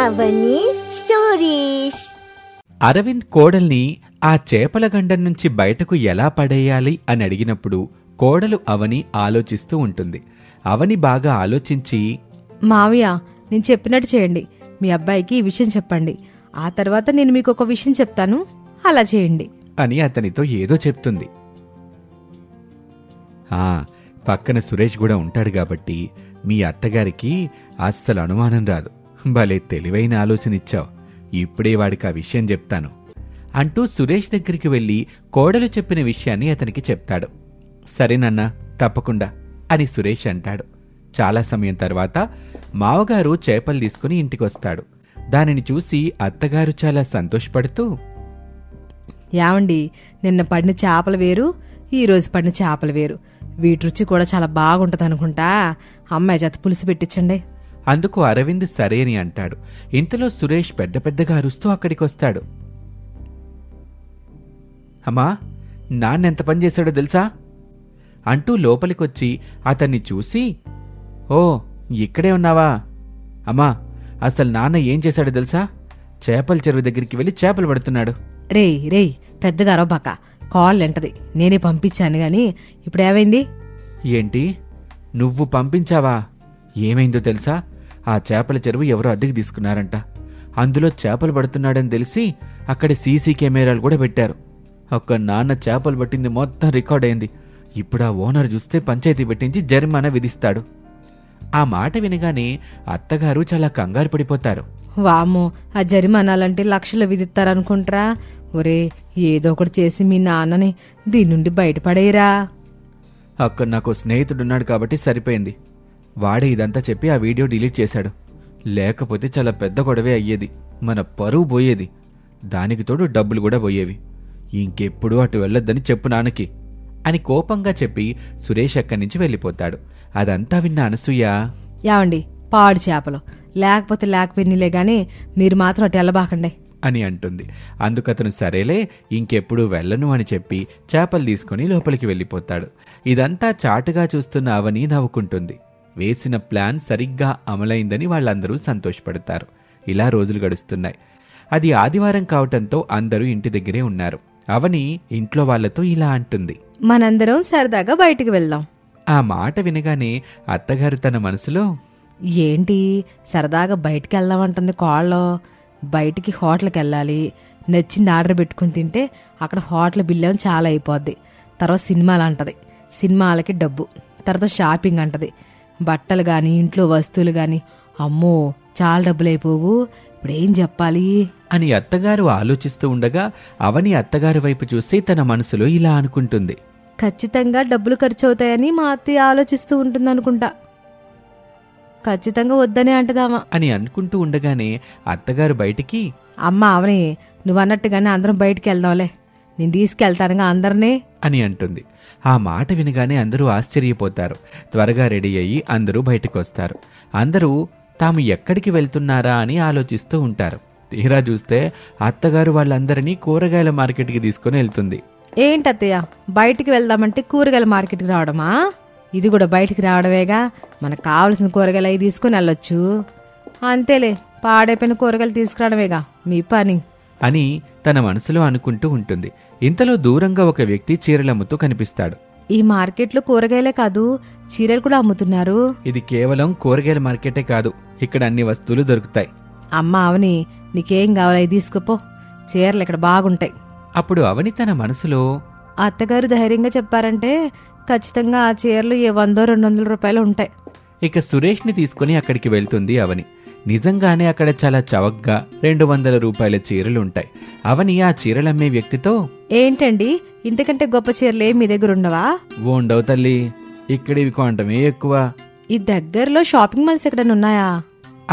అవని stories. Arvind కోడల్ని ఆ చేపల గండం నుంచి బయటకు ఎలా పడేయాలి అని అడిగినప్పుడు కోడలు అవని ఆలోచిస్తూ ఉంటుంది. అవని బాగా ఆలోచించి, మావయ్య, నేను చెప్పినట్టు చేయండి. మీ అబ్బాయికి ఈ విషయం చెప్పండి. ఆ తర్వాత నేను మీకు ఒక విషయం చెప్తాను, అలా చేయండి అని అతనితో ఏదో చెప్తుంది. పక్కన సురేష్ కూడా ఉంటాడు కాబట్టి మీ అత్తగారికి అస్సలు అనుమానం రాదు. భలే తెలివైన ఆలోచన ఇచ్చావు. ఇప్పుడే వాడికి ఆ విషయం చెప్తాను అంటూ సురేష్ దగ్గరికి వెళ్లి కోడలు చెప్పిన విషయాన్ని అతనికి చెప్తాడు. సరేనన్నా, తప్పకుండా అని సురేష్ అంటాడు. చాలా సమయం తర్వాత మావగారు చేపలు తీసుకుని ఇంటికొస్తాడు. దానిని చూసి అత్తగారు చాలా సంతోషపడుతూ, యావండి, నిన్న పడిన చేపలు వేరు, ఈ రోజు పడిన చేపలు వేరు. వీటి రుచి కూడా చాలా బాగుంటది అనుకుంటా. అమ్మాయి చేత పులుసు పెట్టించండి. అందుకు అరవింద్ సరే అని అంటాడు. ఇంతలో సురేష్ పెద్ద పెద్దగా అరుస్తూ అక్కడికొస్తాడు. అమ్మా, నాన్నెంత పని చేశాడో తెలుసా అంటూ లోపలికొచ్చి అతన్ని చూసి, ఓ ఇక్కడే ఉన్నావా? అమ్మా, అసలు నాన్న ఏం చేశాడో తెలుసా? చేపల చెరువు దగ్గరికి వెళ్లి చేపలు పడుతున్నాడు. రేయ్ పెద్దగా అరవబాక, కాళ్ళెంటది. నేనే పంపించాను గాని ఇప్పుడేమైంది? ఏంటి, నువ్వు పంపించావా? ఏమైందో తెలుసా? ఆ చేపల చెరువు ఎవరో అద్దెకి తీసుకున్నారంట. అందులో చేపలు పడుతున్నాడని తెలిసి అక్కడ సీసీ కెమెరాలు కూడా పెట్టారు. ఒక్క నాన్న చేపలు పట్టింది మొత్తం రికార్డ్ అయింది. ఇప్పుడు ఆ ఓనర్ చూస్తే పంచాయతీ పెట్టించి జరిమానా విధిస్తాడు. ఆ మాట వినగానే అత్తగారు చాలా కంగారు పడిపోతారు. వామ్మో, ఆ జరిమానాలంటే లక్షలు విధిస్తారనుకుంటారా? ఒరే, ఏదో ఒకటి చేసి మీ నాన్నని దీని నుండి బయటపడేరా. అక్కడ నాకు స్నేహితుడున్నాడు కాబట్టి సరిపోయింది. వాడే ఇదంతా చెప్పి ఆ వీడియో డిలీట్ చేశాడు. లేకపోతే చాలా పెద్ద గొడవే అయ్యేది. మన పరువు పోయేది. దానికి తోడు డబ్బులు కూడా పోయేవి. ఇంకెప్పుడు అటు వెళ్ళొద్దని చెప్పు నాన్నకి అని కోపంగా చెప్పి సురేష్ అక్కడి నుంచి వెళ్ళిపోతాడు. అదంతా విన్న అనసూయ, యావండి, పాడు చేపలు లేకపోతే లేకపోయినలే గాని మీరు మాత్రం అటు వెళ్ళబాకండి అని అంటుంది. అందుకతను సరేలే, ఇంకెప్పుడు వెళ్ళను అని చెప్పి చేపలు తీసుకుని లోపలికి వెళ్ళిపోతాడు. ఇదంతా చాటుగా చూస్తున్న అవని నవ్వుకుంటుంది. వేసిన ప్లాన్ సరిగ్గా అమలైందని వాళ్ళందరూ సంతోషపడతారు. ఇలా రోజులు గడుస్తున్నాయి. అది ఆదివారం కావటంతో అందరూ ఇంటి దగ్గరే ఉన్నారు. అవని ఇంట్లో వాళ్లతో ఇలా అంటుంది, మనందరం సరదాగా బయటికి వెళ్దాం. ఆ మాట వినగానే అత్తగారు తన మనసులో, ఏంటి సరదాగా బయటికి వెళ్దామంటుంది కోళ్ళో? బయటికి హోటల్కి వెళ్ళాలి, నచ్చింది ఆర్డర్ పెట్టుకుని తింటే అక్కడ హోటల్ బిల్లు ఏమో చాలా అయిపోద్ది. తర్వాత సినిమాలు అంటది, సినిమాలకి డబ్బు. తర్వాత షాపింగ్ అంటది, బట్టలు గాని ఇంట్లో వస్తువులు గాని. అమ్మో, చాలా డబ్బులు అయిపోవు. ఇప్పుడేం చెప్పాలి అని అత్తగారు ఆలోచిస్తూ ఉండగా అవని అత్తగారి వైపు చూసి తన మనసులో ఇలా అనుకుంటుంది, ఖచ్చితంగా డబ్బులు ఖర్చు అవుతాయని మా అత్తయ్య ఆలోచిస్తూ ఉంటుందనుకుంటా. ఖచ్చితంగా వద్దనే అంటదామా అని అనుకుంటూ ఉండగానే అత్తగారు బయటికి, అమ్మా అవని, నువ్వన్నట్టుగానే అందరం బయటికి వెళ్దాంలే, నేను తీసుకెళ్తానుగా అందరినీ అని అంటుంది. ఆ మాట వినగానే అందరూ ఆశ్చర్యపోతారు. త్వరగా రెడీ అయ్యి అందరూ బయటకొస్తారు. అందరూ తాము ఎక్కడికి వెళ్తున్నారా అని ఆలోచిస్తూ ఉంటారు. తీరా చూస్తే అత్తగారు వాళ్ళందరినీ కూరగాయల మార్కెట్కి తీసుకుని వెళ్తుంది. ఏంటత్తయ్య, బయటికి వెళ్దామంటే కూరగాయల మార్కెట్కి రావడమా? ఇది కూడా బయటికి రావడమేగా. మనకు కావలసిన కూరగాయలు అవి తీసుకుని వెళ్ళొచ్చు. అంతేలే, పాడైపోయిన కూరగాయలు తీసుకురావడమేగా మీ పని అని తన మనసులో అనుకుంటూ ఉంటుంది. ఇంతలో దూరంగా ఒక వ్యక్తి చీరలమ్ముతూ కనిపిస్తాడు. ఈ మార్కెట్లో కూరగాయలే కాదు, చీరలు కూడా అమ్ముతున్నారు. ఇది కేవలం కూరగాయల మార్కెటే కాదు, ఇక్కడ అన్ని వస్తువులు దొరుకుతాయి. అమ్మా అవని, నీకేం కావాలో అవి తీసుకుపో, చీరలు ఇక్కడ బాగుంటాయి. అప్పుడు అవని తన మనసులో, అత్తగారు ధైర్యంగా చెప్పారంటే ఖచ్చితంగా ఆ చీరలు 100-200 రూపాయలు ఉంటాయి. ఇక సురేష్ని తీసుకుని అక్కడికి వెళ్తుంది అవని. నిజంగానే అక్కడ చాలా చవకగా 200 రూపాయల చీరలు ఉంటాయి. అవని ఆ చీరలమ్మే వ్యక్తితో, ఏంటండి, ఇంతకంటే గొప్ప చీరలే మీ దగ్గర ఉండవా? ఉండవు తల్లి, ఇక్కడ ఇవి కొనటమే ఎక్కువ. ఈ దగ్గరలో షాపింగ్ మాల్స్ ఎక్కడైనా ఉన్నాయా?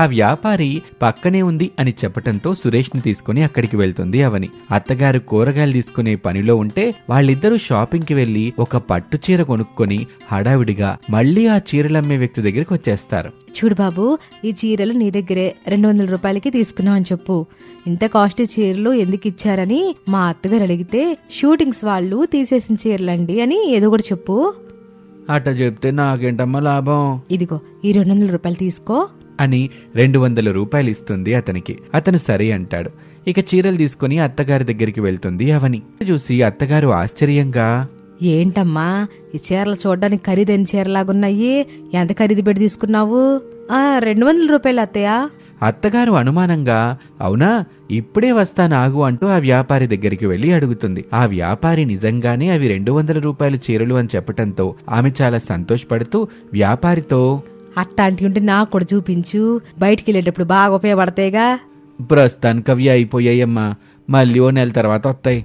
ఆ వ్యాపారి పక్కనే ఉంది అని చెప్పటంతో సురేష్ని తీసుకుని అక్కడికి వెళ్తుంది అవని. అత్తగారు కూరగాయలు తీసుకునే పనిలో ఉంటే వాళ్ళిద్దరూ షాపింగ్ కి వెళ్లి ఒక పట్టు చీర కొనుక్కొని హడావిడిగా మళ్లీ ఆ చీరలమ్మే వ్యక్తి దగ్గరికి వచ్చేస్తారు. చూడు బాబు, ఈ చీరలు నీ దగ్గరే 200 రూపాయలకి తీసుకున్నావని చెప్పు. ఇంత కాస్ట్లీ చీరలు ఎందుకు ఇచ్చారని మా అత్తగారు అడిగితే షూటింగ్స్ వాళ్ళు తీసేసిన చీరలండి అని ఏదో ఒకటి చెప్పు. అట్ట చెప్తే నాకేంటమ్మా లాభం? ఇదిగో ఈ 200 రూపాయలు తీసుకో, అని 200 రూపాయలు ఇస్తుంది అతనికి. అతను సరే అంటాడు. ఇక చీరలు తీసుకుని అత్తగారి దగ్గరికి వెళ్తుంది అవని. చూసి అత్తగారు ఆశ్చర్యంగా, ఏంటమ్మా ఈ చీరలు చూడడానికి ఖరీదైన చీరలాగున్నాయి, ఎంత ఖరీదు పెట్టి తీసుకున్నావు? 200 రూపాయలు అత్తయ్య. అత్తగారు అనుమానంగా, అవునా, ఇప్పుడే వస్తానాగు అంటూ ఆ వ్యాపారి దగ్గరికి వెళ్లి అడుగుతుంది. ఆ వ్యాపారి నిజంగానే అవి 200 రూపాయల చీరలు అని చెప్పటంతో ఆమె చాలా సంతోషపడుతూ వ్యాపారితో, అట్టాంటి ఉంటే నాకు కూడా చూపించు, బయటికి వెళ్ళేటప్పుడు బాగా ఉపయోగపడతాయిగా. ప్రస్తుతానికి అవి అయిపోయాయమ్మా, మళ్ళీ ఓ నెల తర్వాత వస్తాయి,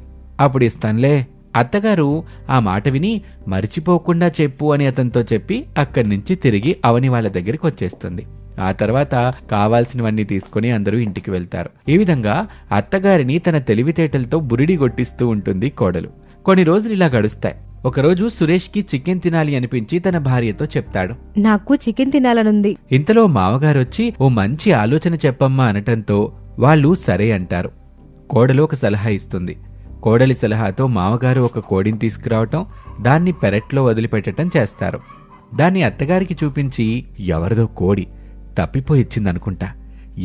అప్పుడు ఇస్తానులే. అత్తగారు ఆ మాట విని మరిచిపోకుండా చెప్పు అని అతనితో చెప్పి అక్కడి నుంచి తిరిగి అవని వాళ్ళ దగ్గరికి వచ్చేస్తుంది. ఆ తర్వాత కావాల్సినవన్నీ తీసుకుని అందరూ ఇంటికి వెళ్తారు. ఈ విధంగా అత్తగారిని తన తెలివితేటలతో బురిడి కొట్టిస్తూ ఉంటుంది కోడలు. కొన్ని రోజులు ఇలా గడుస్తాయి. ఒకరోజు సురేష్ కి చికెన్ తినాలి అనిపించి తన భార్యతో చెప్తాడు, నాకు చికెన్ తినాలనుంది. ఇంతలో మామగారొచ్చి ఓ మంచి ఆలోచన చెప్పమ్మా అనటంతో వాళ్ళు సరే అంటారు. కోడలు ఒక సలహా ఇస్తుంది. కోడలి సలహాతో మామగారు ఒక కోడిని తీసుకురావటం, దాన్ని పెరట్లో వదిలిపెట్టడం చేస్తారు. దాన్ని అత్తగారికి చూపించి, ఎవరిదో కోడి తప్పిపోయిచ్చిందనుకుంటా,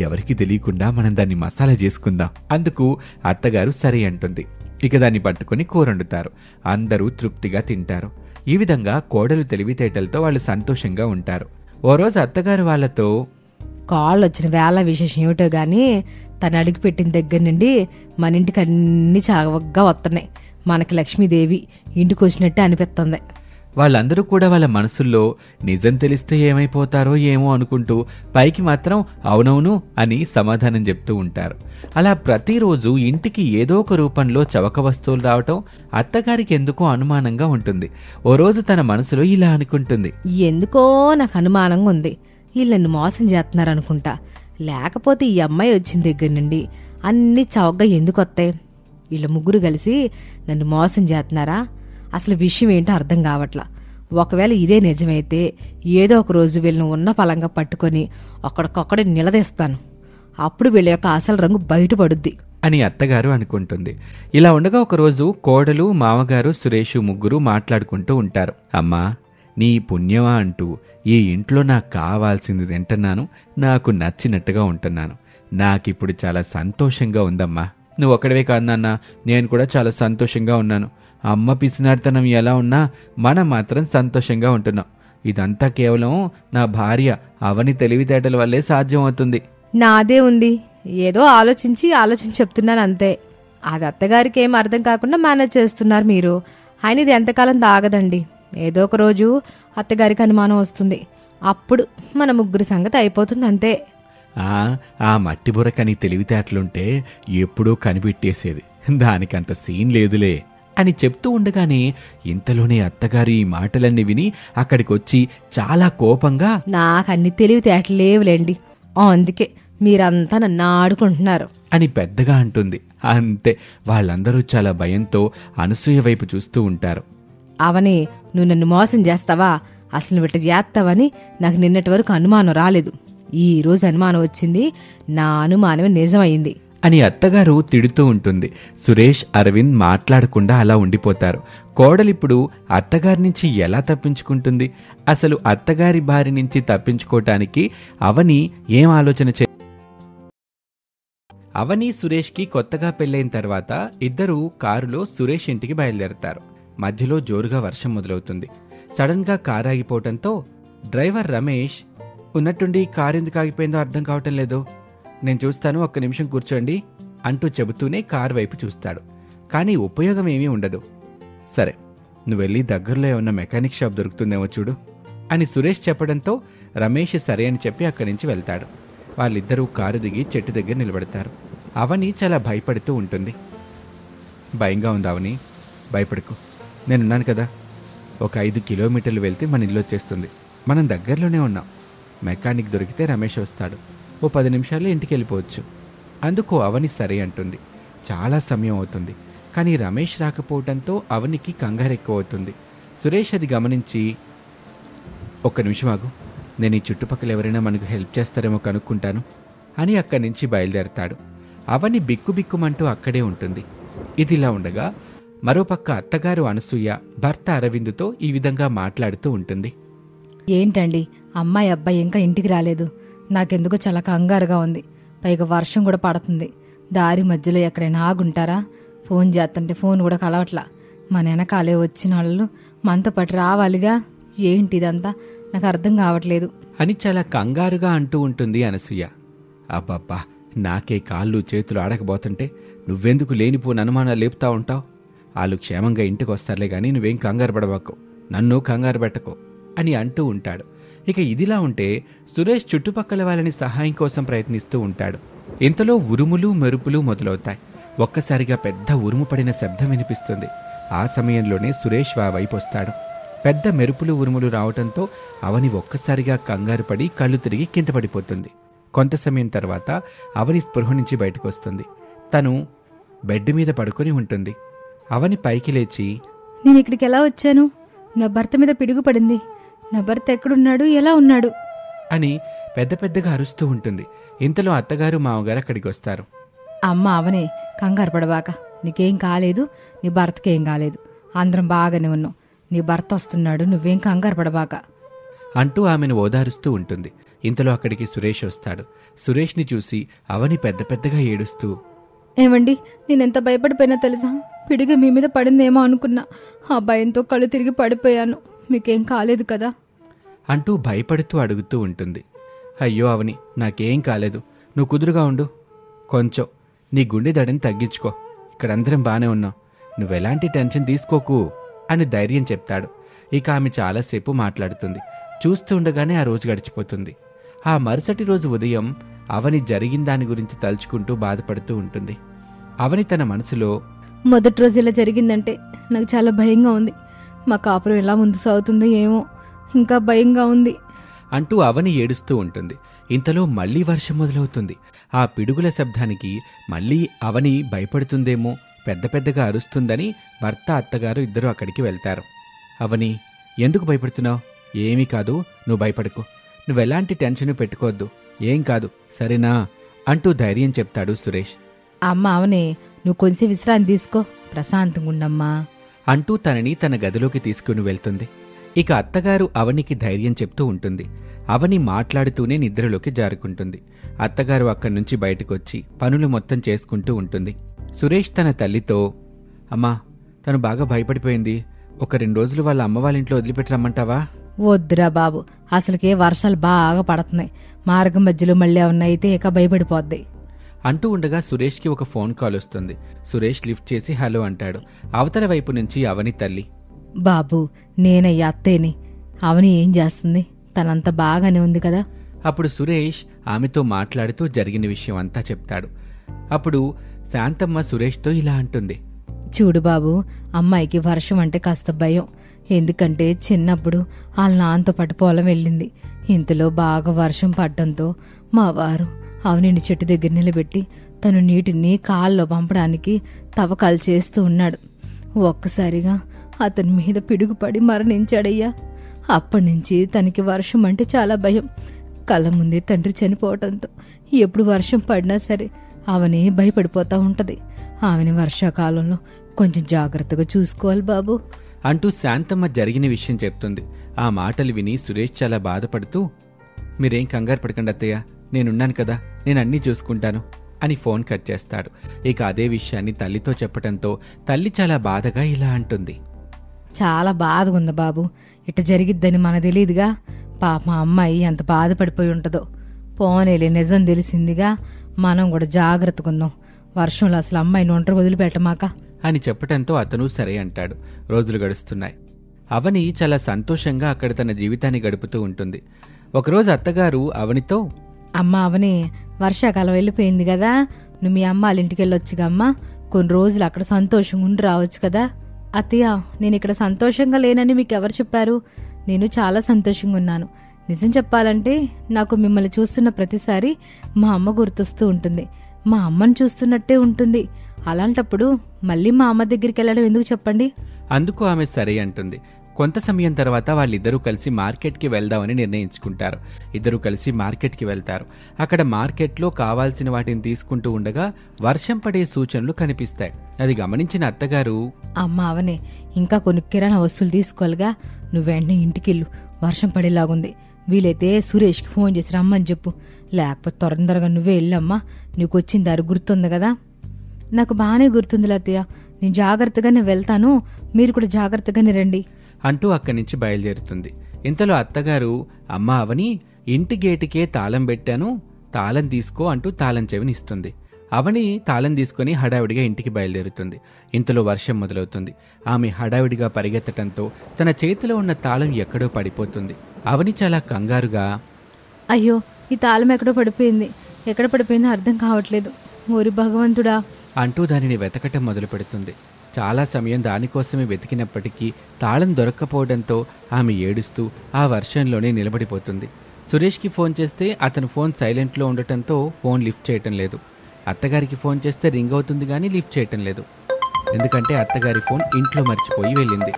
ఎవరికి తెలియకుండా మనం దాన్ని మసాలా చేసుకుందాం. అందుకు అత్తగారు సరే అంటుంది. ఇక దాన్ని పట్టుకుని కూరొండుతారు. అందరూ తృప్తిగా తింటారు. ఈ విధంగా కోడలు తెలివితేటలతో వాళ్ళు సంతోషంగా ఉంటారు. ఓ రోజు అత్తగారు వాళ్లతో, కాళ్ళు వచ్చిన వేళ విశేషం ఏమిటో గాని తను అడుగు పెట్టిన దగ్గర నుండి మన ఇంటికి అన్ని చావగ్గా వస్తున్నాయి. మనకి లక్ష్మీదేవి ఇంటికి వచ్చినట్టే అనిపిస్తుంది. వాళ్ళందరూ కూడా వాళ్ళ మనసుల్లో నిజం తెలిస్తే ఏమైపోతారో ఏమో అనుకుంటూ పైకి మాత్రం అవునవును అని సమాధానం చెప్తూ ఉంటారు. అలా ప్రతిరోజు ఇంటికి ఏదో ఒక రూపంలో చవక వస్తువులు రావటం అత్తగారికి ఎందుకో అనుమానంగా ఉంటుంది. ఓ రోజు తన మనసులో ఇలా అనుకుంటుంది, ఎందుకో నాకు అనుమానంగా ఉంది, వీళ్ళు నన్ను మోసం చేస్తున్నారనుకుంటా. లేకపోతే ఈ అమ్మాయి వచ్చిన దగ్గర నుండి అన్ని చవకగా ఎందుకు వస్తాయి? వీళ్ళ ముగ్గురు కలిసి నన్ను మోసం చేస్తున్నారా? అసలు విషయం ఏంటో అర్థం కావట్లా. ఒకవేళ ఇదే నిజమైతే ఏదో ఒక రోజు వీళ్ళని ఉన్న పలంగా పట్టుకొని ఒక్కడికొక్కడే నిలదీస్తాను. అప్పుడు వీళ్ళ యొక్క అసలు రంగు బయటపడుద్ది అని అత్తగారు అనుకుంటుంది. ఇలా ఉండగా ఒకరోజు కోడలు, మామగారు, సురేషు ముగ్గురు మాట్లాడుకుంటూ ఉంటారు. అమ్మా, నీ పుణ్యమా అంటూ ఈ ఇంట్లో నాకు కావాల్సింది తింటున్నాను, నాకు నచ్చినట్టుగా ఉంటున్నాను. నాకిప్పుడు చాలా సంతోషంగా ఉందమ్మా. నువ్వు ఒక్కడవే కాదు నాన్న, నేను కూడా చాలా సంతోషంగా ఉన్నాను. అమ్మ పిసినారితనం ఎలా ఉన్నా మనం మాత్రం సంతోషంగా ఉంటున్నాం. ఇదంతా కేవలం నా భార్య అవని తెలివితేటల వల్లే సాధ్యం అవుతుంది. నాదే ఉంది, ఏదో ఆలోచించి చెప్తున్నాను అంతే. అది అత్తగారికి ఏం అర్థం కాకుండా మేనేజ్ చేస్తున్నారు మీరు. ఆయన ఇది ఎంతకాలం తాగదండి. ఏదో ఒక రోజు అత్తగారికి అనుమానం వస్తుంది. అప్పుడు మన ముగ్గురి సంగతి అయిపోతుంది అంతే. ఆ మట్టి బుర్రకని తెలివితేటలుంటే ఎప్పుడూ కనిపెట్టేసేది, దానికంత సీన్ లేదులే అని చెప్తూ ఉండగానే ఇంతలోనే అత్తగారు ఈ మాటలన్నీ విని అక్కడికొచ్చి చాలా కోపంగా, నాకన్ని తెలివితేటలు లేవులేండి, అందుకే మీరంతా నన్ను ఆడుకుంటున్నారు అని పెద్దగా అంటుంది. అంతే, వాళ్ళందరూ చాలా భయంతో అనసూయ వైపు చూస్తూ ఉంటారు. అవని, నువ్వు నన్ను మోసం చేస్తావా? అసలు నువ్వు ఇట్ట చేస్తావని నాకు నిన్నటి వరకు అనుమానం రాలేదు. ఈ రోజు అనుమానం వచ్చింది, నా అనుమానమే నిజమైంది అని అత్తగారు తిడుతూ ఉంటుంది. సురేష్, అరవింద్ మాట్లాడకుండా అలా ఉండిపోతారు. కోడలిప్పుడు అత్తగారి నుంచి ఎలా తప్పించుకుంటుంది? అసలు అత్తగారి బారి నుంచి తప్పించుకోవటానికి అవని ఏం ఆలోచన అవని సురేష్కి కొత్తగా పెళ్లైన తర్వాత ఇద్దరూ కారులో సురేష్ ఇంటికి బయలుదేరతారు. మధ్యలో జోరుగా వర్షం మొదలవుతుంది. సడన్ గా కారు ఆగిపోవటంతో డ్రైవర్ రమేష్, ఉన్నట్టుండి కారు ఎందుకు ఆగిపోయిందో అర్థం కావటం లేదు, నేను చూస్తాను, ఒక్క నిమిషం కూర్చోండి అంటూ చెబుతూనే కారు వైపు చూస్తాడు. కానీ ఉపయోగం ఏమీ ఉండదు. సరే, నువ్వు వెళ్ళి దగ్గరలో ఏమన్నా మెకానిక్ షాప్ దొరుకుతుందేమో చూడు అని సురేష్ చెప్పడంతో రమేష్ సరే అని చెప్పి అక్కడి నుంచి వెళ్తాడు. వాళ్ళిద్దరూ కారు దిగి చెట్టు దగ్గర నిలబడతారు. అవని చాలా భయపడుతూ ఉంటుంది. భయంగా ఉంది అవని, భయపడకు, నేనున్నాను కదా. ఒక 5 కిలోమీటర్లు వెళ్తే మన ఇల్లు వచ్చేస్తుంది. మనం దగ్గరలోనే ఉన్నాం. మెకానిక్ దొరికితే రమేష్ వస్తాడు. ఓ 10 నిమిషాల్లో ఇంటికి వెళ్ళిపోవచ్చు. అందుకు అవని సరే అంటుంది. చాలా సమయం అవుతుంది. కానీ రమేష్ రాకపోవడంతో అవనికి కంగారు ఎక్కువ అవుతుంది. సురేష్ అది గమనించి, ఒక్క నిమిషం ఆగు, నేను ఈ చుట్టుపక్కల ఎవరైనా మనకు హెల్ప్ చేస్తారేమో కనుక్కుంటాను అని అక్కడి నుంచి బయలుదేరతాడు. అవని బిక్కుబిక్కుమంటూ అక్కడే ఉంటుంది. ఇదిలా ఉండగా మరోపక్క అత్తగారు అనసూయ భర్త అరవిందుతో ఈ విధంగా మాట్లాడుతూ ఉంటుంది. ఏంటండి, అమ్మాయి అబ్బాయి ఇంకా ఇంటికి రాలేదు? నాకెందుకో చాలా కంగారుగా ఉంది. పైగా వర్షం కూడా పడుతుంది. దారి మధ్యలో ఎక్కడైనా ఆగుంటారా? ఫోన్ చేస్తుంటే ఫోన్ కూడా కలవట్లా. మన వెనకాలే వచ్చిన వాళ్ళు మనతో పాటు రావాలిగా. ఏంటి ఇదంతా? నాకు అర్థం కావట్లేదు అని చాలా కంగారుగా అంటూ ఉంటుంది అనసూయ. అబ్బబ్బా, నాకే కాళ్ళు చేతులు ఆడకపోతుంటే నువ్వెందుకు లేనిపోని అనుమానాలు లేపుతా ఉంటావు? వాళ్ళు క్షేమంగా ఇంటికి వస్తారులే గాని నువ్వేం కంగారు పడబాకు, నన్ను కంగారు పెట్టకో అని అంటూ ఉంటాడు. ఇక ఇదిలా ఉంటే సురేష్ చుట్టుపక్కల వాళ్ళని సహాయం కోసం ప్రయత్నిస్తూ ఉంటాడు. ఇంతలో ఉరుములు మెరుపులు మొదలవుతాయి. ఒక్కసారిగా పెద్ద ఉరుము పడిన శబ్దం వినిపిస్తుంది. ఆ సమయంలోనే సురేష్ వైపు వస్తాడు. పెద్ద మెరుపులు ఉరుములు రావటంతో అవని ఒక్కసారిగా కంగారు పడి కళ్ళు తిరిగి కింద పడిపోతుంది. కొంత సమయం తర్వాత అవని స్పృహ నుంచి బయటకు వస్తుంది. తను బెడ్ మీద పడుకొని ఉంటుంది. అవని పైకి లేచి, నేను ఇక్కడికి ఎలా వచ్చాను? నా భర్త మీద పిడుగు పడింది. నా భర్త ఎక్కడున్నాడు? ఎలా ఉన్నాడు? అని పెద్ద పెద్దగా అరుస్తూ ఉంటుంది. ఇంతలో అత్తగారు మామగారు అక్కడికి వస్తారు. అమ్మ అవనే, కంగారు పడబాక. నీకేం కాలేదు, నీ భర్తకేం కాలేదు. అందరం బాగానే ఉన్నాం. నీ భర్త వస్తున్నాడు, నువ్వేం కంగారు పడబాక అంటూ ఆమెను ఓదారుస్తూ ఉంటుంది. ఇంతలో అక్కడికి సురేష్ వస్తాడు. సురేష్ని చూసి అవని పెద్ద పెద్దగా ఏడుస్తూ, ఏమండి, నేనెంత భయపడిపోయినా తెలుసా? పిడుగు మీ మీద పడిందేమో అనుకున్నా. ఆ భయంతో కళ్ళు తిరిగి పడిపోయాను. మీకేం కాలేదు కదా అంటూ భయపడుతూ అడుగుతూ ఉంటుంది. అయ్యో అవని, నాకేం కాలేదు, నువ్వు కుదురుగా ఉండు. కొంచెం నీ గుండె దడని తగ్గించుకో. ఇక్కడందరం బానే ఉన్నాం, నువ్వెలాంటి టెన్షన్ తీసుకోకు అని ధైర్యం చెప్తాడు. ఇక ఆమె చాలాసేపు మాట్లాడుతుంది. చూస్తూ ఉండగానే ఆ రోజు గడిచిపోతుంది. ఆ మరుసటి రోజు ఉదయం అవని జరిగిన దాని గురించి తలుచుకుంటూ బాధపడుతూ ఉంటుంది. అవని తన మనసులో, మొదటి రోజు ఇలా జరిగిందంటే నాకు చాలా భయంగా ఉంది. మా కాపురం ఎలా ముందు సాగుతుందో ఏమో, ఇంకా భయంగా ఉంది అంటూ అవని ఏడుస్తూ ఉంటుంది. ఇంతలో మళ్లీ వర్షం మొదలవుతుంది. ఆ పిడుగుల శబ్దానికి మళ్లీ అవని భయపడుతుందేమో, పెద్ద పెద్దగా అరుస్తుందని భర్త అత్తగారు ఇద్దరూ అక్కడికి వెళ్తారు. అవని, ఎందుకు భయపడుతున్నావు? ఏమీ కాదు, నువ్వు భయపడకు. నువ్వెలాంటి టెన్షన్ పెట్టుకోవద్దు, ఏం కాదు, సరేనా అంటూ ధైర్యం చెప్తాడు సురేష్. అమ్మ అవనే, నువ్వు కొంచెం విశ్రాంతి తీసుకో, ప్రశాంతంగా ఉండమ్మా అంటూ తనని తన గదిలోకి తీసుకుని వెళ్తుంది. ఇక అత్తగారు అవనికి ధైర్యం చెప్తూ ఉంటుంది. అవని మాట్లాడుతూనే నిద్రలోకి జారుకుంటుంది. అత్తగారు అక్కడి నుంచి బయటకొచ్చి పనులు మొత్తం చేసుకుంటూ ఉంటుంది. సురేష్ తన తల్లితో, అమ్మా, తను బాగా భయపడిపోయింది. ఒక 2 రోజులు వాళ్ళ అమ్మ వాళ్ళ ఇంట్లో వదిలిపెట్టి రమ్మంటావా? వద్దురా బాబు, అసలుకే వర్షాలు బాగా పడుతున్నాయి. మార్గం మధ్యలో మళ్ళీ ఏమన్నా అయితే ఇక భయపడిపోద్ది అంటూ ఉండగా సురేష్కి ఒక ఫోన్ కాల్ వస్తుంది. సురేష్ లిఫ్ట్ చేసి హలో అంటాడు. అవతల వైపు నుంచి అవని తల్లి, బాబు, నేనయ్యా అత్తేని. అవని ఏం చేస్తుంది? తనంత బాగానే ఉంది కదా? అప్పుడు సురేష్ ఆమెతో మాట్లాడుతూ జరిగిన విషయం అంతా చెప్తాడు. అప్పుడు శాంతమ్మ సురేష్తో ఇలా అంటుంది. చూడు బాబు, అమ్మాయికి వర్షం అంటే కాస్త భయం. ఎందుకంటే చిన్నప్పుడు వాళ్ళ నాన్నతో పాటు పొలం వెళ్ళింది. ఇంతలో బాగా వర్షం పడ్డంతో మా వారు అవనిని చెట్టు దగ్గర నిలబెట్టి తను నీటిని కాల్లో పంపడానికి తవ్వకాలు చేస్తూ ఉన్నాడు. ఒక్కసారిగా అతని మీద పిడుగుపడి మరణించాడయ్యా. అప్పటినుంచి తనకి వర్షం అంటే చాలా భయం. కళ్ళ ముందే తండ్రి చనిపోవటంతో ఎప్పుడు వర్షం పడినా సరే అవని భయపడిపోతా ఉంటది. ఆమెని వర్షాకాలంలో కొంచెం జాగ్రత్తగా చూసుకోవాలి బాబు అంటూ శాంతమ్మ జరిగిన విషయం చెప్తుంది. ఆ మాటలు విని సురేష్ చాలా బాధపడుతూ, మీరేం కంగారు పడకండి అత్తయ్య, నేనున్నాను కదా, నేను అన్నీ చూసుకుంటాను అని ఫోన్ కట్ చేస్తాడు. ఇక అదే విషయాన్ని తల్లితో చెప్పటంతో తల్లి చాలా బాధగా ఇలా అంటుంది. చాలా బాధగా ఉంది బాబు. ఇట్ట జరిగిద్దని మనకు తెలియదుగా. పాప మా అమ్మాయి ఎంత బాధపడిపోయి ఉంటుందో. పోనేలే, నిజం తెలిసిందిగా, మనం కూడా జాగ్రత్తగా ఉందాం. వర్షంలో అసలు అమ్మాయిని ఒంటరి వదిలిపెట్టమాక అని చెప్పటంతో అతను సరే అంటాడు. రోజులు గడుస్తున్నాయి. అవని చాలా సంతోషంగా అక్కడ తన జీవితాన్ని గడుపుతూ ఉంటుంది. ఒకరోజు అత్తగారు అవనితో, అమ్మ అవని, వర్షాకాలం వెళ్ళిపోయింది కదా, నువ్వు మీ అమ్మ వాళ్ళ ఇంటికి వెళ్ళొచ్చుగా అమ్మా. కొన్ని రోజులు అక్కడ సంతోషంగా ఉండి రావచ్చు కదా. అత్తయ్య, నేను ఇక్కడ సంతోషంగా లేనని మీకు ఎవరు చెప్పారు? నేను చాలా సంతోషంగా ఉన్నాను. నిజం చెప్పాలంటే నాకు మిమ్మల్ని చూస్తున్న ప్రతిసారి మా అమ్మ గుర్తొస్తూ ఉంటుంది. మా అమ్మను చూస్తున్నట్టే ఉంటుంది. అలాంటప్పుడు మళ్ళీ మా అమ్మ దగ్గరికి వెళ్ళడం ఎందుకు చెప్పండి? అందుకు ఆమె సరే అంటుంది. కొంత సమయం తర్వాత వాళ్ళిద్దరూ కలిసి మార్కెట్కి వెళ్దామని నిర్ణయించుకుంటారు. ఇద్దరూ కలిసి మార్కెట్కి వెళ్తారు. అక్కడ మార్కెట్లో కావాల్సిన వాటిని తీసుకుంటూ ఉండగా వర్షం పడే సూచనలు కనిపిస్తాయి. అది గమనించిన అత్తగారు, అమ్మ అవనే, ఇంకా కొన్ని కిరాణా వస్తువులు తీసుకోవాలిగా, నువ్వు వెంటనే ఇంటికెళ్ళు, వర్షం పడేలాగుంది. వీలైతే సురేష్కి ఫోన్ చేసి రమ్మని చెప్పు. లేకపోతే తొందరగా నువ్వే వెళ్ళమ్మా. నీకు వచ్చిన దారి గుర్తుంది కదా? నాకు బాగానే గుర్తుంది అత్తయ్య. నేను జాగ్రత్తగానే వెళ్తాను, మీరు కూడా జాగ్రత్తగానే రండి అంటూ అక్కడి నుంచి బయలుదేరుతుంది. ఇంతలో అత్తగారు, అమ్మా అవని, ఇంటి గేటుకే తాళం పెట్టాను, తాళం తీసుకో అంటూ తాళం చెవిని ఇస్తుంది. అవని తాళం తీసుకుని హడావిడిగా ఇంటికి బయలుదేరుతుంది. ఇంతలో వర్షం మొదలవుతుంది. ఆమె హడావిడిగా పరిగెత్తటంతో తన చేతిలో ఉన్న తాళం ఎక్కడో పడిపోతుంది. అవని చాలా కంగారుగా, అయ్యో ఈ తాళం ఎక్కడో పడిపోయింది, ఎక్కడ పడిపోయిందో అర్థం కావట్లేదు, ఓరి భగవంతుడా అంటూ దానిని వెతకటం మొదలు పెడుతుంది. చాలా సమయం దానికోసమే వెతికినప్పటికీ తాళం దొరక్కపోవడంతో ఆమె ఏడుస్తూ ఆ వర్షంలోనే నిలబడిపోతుంది. సురేష్కి ఫోన్ చేస్తే అతను ఫోన్ సైలెంట్లో ఉండటంతో ఫోన్ లిఫ్ట్ చేయటం లేదు. అత్తగారికి ఫోన్ చేస్తే రింగ్ అవుతుంది కానీ లిఫ్ట్ చేయటం లేదు. ఎందుకంటే అత్తగారి ఫోన్ ఇంట్లో మర్చిపోయి వెళ్ళింది.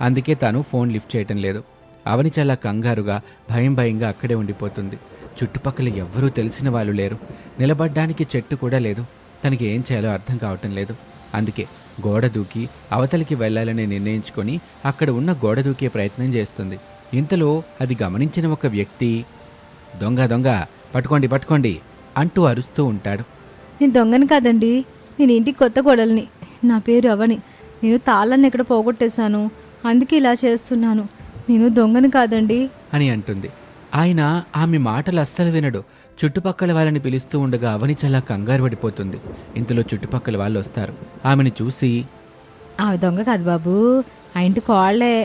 అందుకే తాను ఫోన్ లిఫ్ట్ చేయటం లేదు. అవని చాలా కంగారుగా భయంగా అక్కడే ఉండిపోతుంది. చుట్టుపక్కల ఎవ్వరూ తెలిసిన వాళ్ళు లేరు. నిలబడ్డానికి చెట్టు కూడా లేదు. తనకి ఏం చేయాలో అర్థం కావటం లేదు. అందుకే గోడ దూకి అవతలికి వెళ్లాలని నిర్ణయించుకొని అక్కడ ఉన్న గోడ దూకే ప్రయత్నం చేస్తుంది. ఇంతలో అది గమనించిన ఒక వ్యక్తి, దొంగ దొంగ పట్టుకోండి పట్టుకోండి అంటూ అరుస్తూ ఉంటాడు. నేను దొంగని కాదండి, నేను ఇంటికి కొత్త కోడల్ని, నా పేరు అవని. నేను తాళాన్ని ఎక్కడ పోగొట్టేశాను, అందుకే ఇలా చేస్తున్నాను. నేను దొంగని కాదండి అని అంటుంది. ఆయన ఆమె మాటలు అస్సలు వినడు. చుట్టుపక్కల వాళ్ళని పిలుస్తూ ఉండగా అవని చాలా కంగారు పడిపోతుంది. ఇంతలో చుట్టుపక్కల వాళ్ళు వస్తారు. ఆమెను చూసి, ఆమె దొంగ కాదు బాబు, ఆ ఇంటి కోళ్లే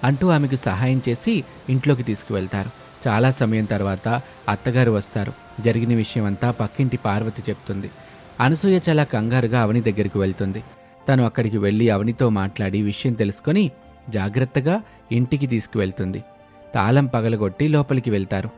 అంటూ ఆమెకు సహాయం చేసి ఇంట్లోకి తీసుకువెళ్తారు. చాలా సమయం తర్వాత అత్తగారు వస్తారు. జరిగిన విషయం అంతా పక్కింటి పార్వతి చెప్తుంది. అనసూయ చాలా కంగారుగా అవని దగ్గరికి వెళ్తుంది. తను అక్కడికి వెళ్ళి అవనితో మాట్లాడి విషయం తెలుసుకొని జాగ్రత్తగా ఇంటికి తీసుకువెళ్తుంది. తాళం పగలగొట్టి లోపలికి వెళ్తారు.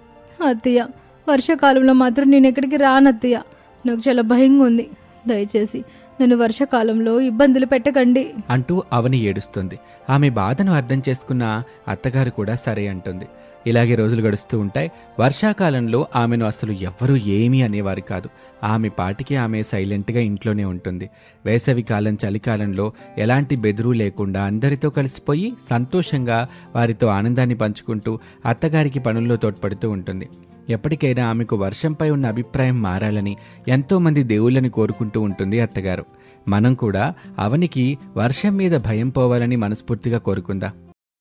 అత్తయ్య, వర్షాకాలంలో మాత్రం నేను ఎక్కడికి రానత్తయ్య, నాకు చాలా భయంగా ఉంది. దయచేసి నన్ను వర్షాకాలంలో ఇబ్బందులు పెట్టకండి అంటూ అవని ఏడుస్తుంది. ఆమె బాధను అర్థం చేసుకున్న అత్తగారు కూడా సరే అంటుంది. ఇలాగే రోజులు గడుస్తూ ఉంటాయి. వర్షాకాలంలో ఆమెను అసలు ఎవ్వరూ ఏమీ అనేవారు కాదు. ఆమె పాటికి ఆమె సైలెంట్గా ఇంట్లోనే ఉంటుంది. వేసవికాలం చలికాలంలో ఎలాంటి బెదురు లేకుండా అందరితో కలిసిపోయి సంతోషంగా వారితో ఆనందాన్ని పంచుకుంటూ అత్తగారికి పనుల్లో తోడ్పడుతూ ఉంటుంది. ఎప్పటికైనా ఆమెకు వర్షంపై ఉన్న అభిప్రాయం మారాలని ఎంతోమంది దేవుళ్ళని కోరుకుంటూ ఉంటుంది అత్తగారు. మనం కూడా అవనికి వర్షం మీద భయం పోవాలని మనస్ఫూర్తిగా కోరుకుందాం.